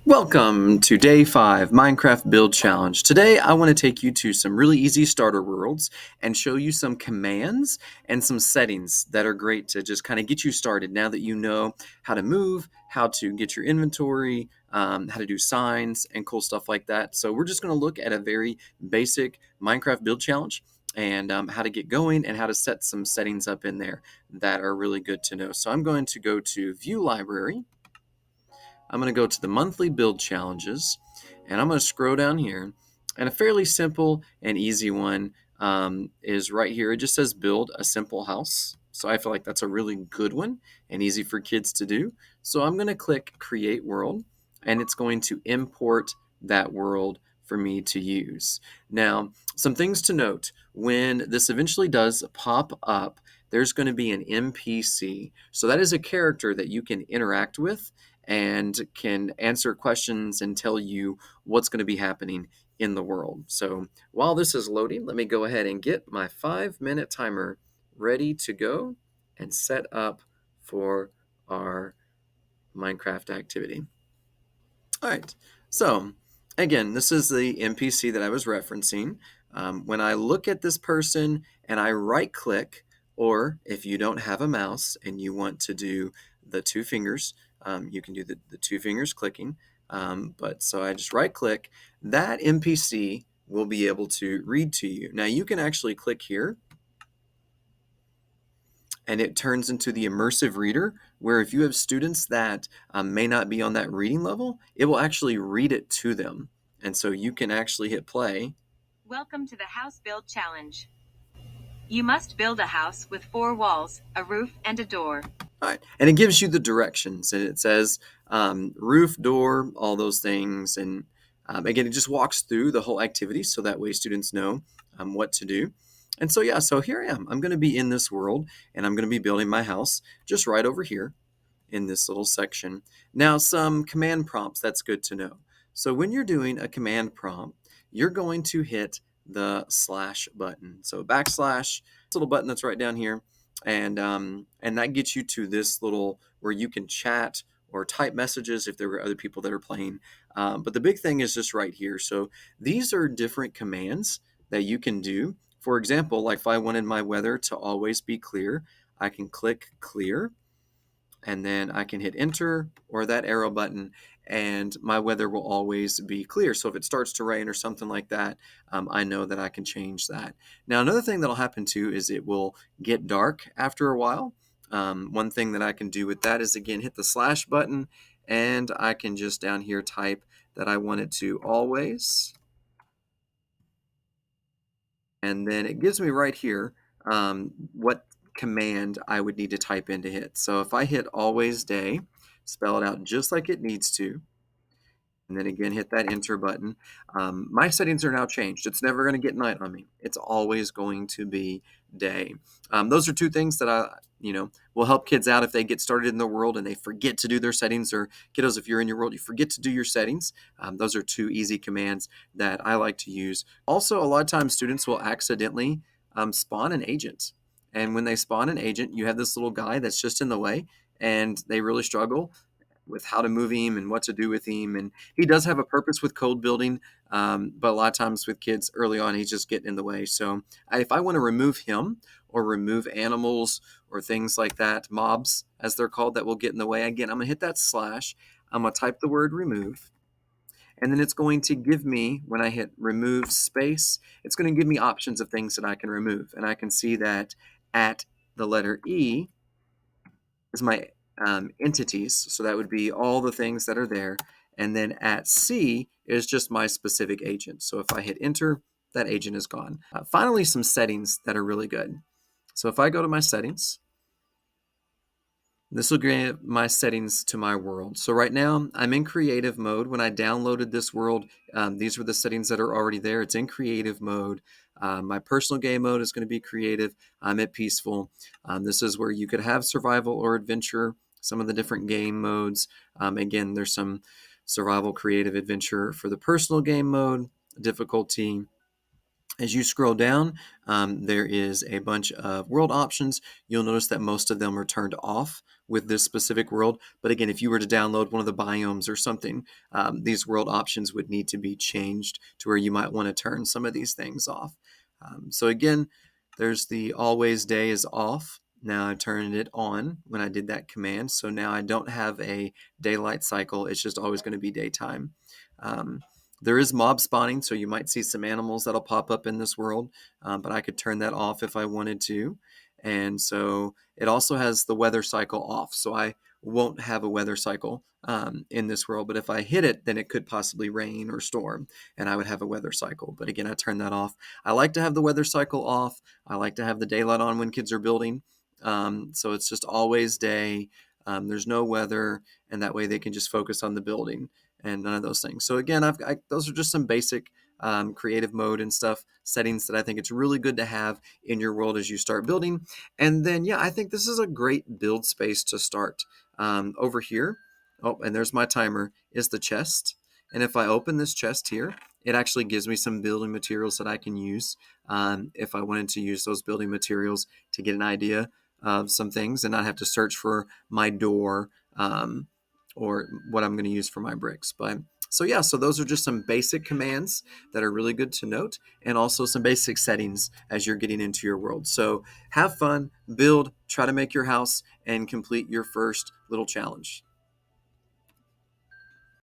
Welcome to day 5 Minecraft Build Challenge. Today I want to take you to some really easy starter worlds and show you some commands and some settings that are great to just kind of get you started now that you know how to move, how to get your inventory, how to do signs and cool stuff like that. So we're just going to look at a very basic Minecraft Build Challenge and how to get going and how to set some settings up in there that are really good to know. So I'm going to go to View Library. I'm going to go to the monthly build challenges, and I'm going to scroll down here. And a fairly simple and easy one is right here. It just says build a simple house. So I feel like that's a really good one and easy for kids to do. So I'm going to click create world, and it's going to import that world for me to use. Now, some things to note. When this eventually does pop up, there's going to be an NPC. So that is a character that you can interact with and can answer questions and tell you what's going to be happening in the world. So while this is loading, let me go ahead and get my 5-minute timer ready to go and set up for our Minecraft activity. All right, so again, this is the NPC that I was referencing. When I look at this person and I right click, or if you don't have a mouse and you want to do the two fingers, you can do the two fingers clicking. But so I just right click, that NPC will be able to read to you. Now you can actually click here and it turns into the immersive reader, where if you have students that may not be on that reading level, it will actually read it to them. And so you can actually hit play. Welcome to the House Build Challenge. You must build a house with 4 walls, a roof, and a door. All right. And it gives you the directions, and it says roof, door, all those things. And again, it just walks through the whole activity so that way students know what to do. And so, yeah, so here I am. I'm going to be in this world, and I'm going to be building my house just right over here in this little section. Now, some command prompts that's good to know. So when you're doing a command prompt, you're going to hit the slash button. So backslash, this little button that's right down here, and that gets you to this little where you can chat or type messages if there were other people that are playing. But the big thing is just right here. So these are different commands that you can do. For example, like if I wanted my weather to always be clear, I can click clear, and then I can hit enter or that arrow button, and my weather will always be clear. So if it starts to rain or something like that, I know that I can change that. Now, another thing that'll happen too is it will get dark after a while. One thing that I can do with that is, again, hit the slash button, and I can just down here type that I want it to always. And then it gives me right here what command I would need to type in to hit. So if I hit always day, spell it out just like it needs to, and then again hit that enter button, my settings are now changed. It's never going to get night on me. It's always going to be day. Those are two things that will help kids out if they get started in the world and they forget to do their settings, or kiddos, if you're in your world, you forget to do your settings. Those are two easy commands that I like to use. Also, a lot of times students will accidentally spawn an agent. And when they spawn an agent, you have this little guy that's just in the way, and they really struggle with how to move him and what to do with him. And he does have a purpose with code building, but a lot of times with kids early on, he's just getting in the way. So if I want to remove him or remove animals or things like that, mobs as they're called, that will get in the way, again, I'm going to hit that slash. I'm going to type the word remove. And then it's going to give me, when I hit remove space, it's going to give me options of things that I can remove. And I can see that at the letter E is my entities. So that would be all the things that are there. And then at C is just my specific agent. So if I hit enter, that agent is gone. Finally, some settings that are really good. So if I go to my settings, this will give my settings to my world. So right now I'm in creative mode. When I downloaded this world, these were the settings that are already there. It's in creative mode. My personal game mode is going to be creative. I'm at peaceful. This is where you could have survival or adventure, some of the different game modes. Again, there's some survival, creative, adventure for the personal game mode, difficulty. As you scroll down, there is a bunch of world options. You'll notice that most of them are turned off with this specific world. But again, if you were to download one of the biomes or something, these world options would need to be changed to where you might want to turn some of these things off. So again, there's the always day is off. Now I turned it on when I did that command. So now I don't have a daylight cycle. It's just always going to be daytime. Um, there is mob spawning, so you might see some animals that'll pop up in this world, but I could turn that off if I wanted to. And so it also has the weather cycle off. So I won't have a weather cycle in this world, but if I hit it, then it could possibly rain or storm, and I would have a weather cycle. But again, I turn that off. I like to have the weather cycle off. I like to have the daylight on when kids are building. So it's just always day. There's no weather, and that way they can just focus on the building and none of those things. So again, those are just some basic creative mode and stuff settings that I think it's really good to have in your world as you start building. And then, yeah, I think this is a great build space to start. Over here, oh, and there's my timer, is the chest. And if I open this chest here, it actually gives me some building materials that I can use if I wanted to use those building materials to get an idea of some things and not have to search for my door or what I'm going to use for my bricks. But so yeah, so those are just some basic commands that are really good to note, and also some basic settings as you're getting into your world. So have fun, build, try to make your house, and complete your first little challenge.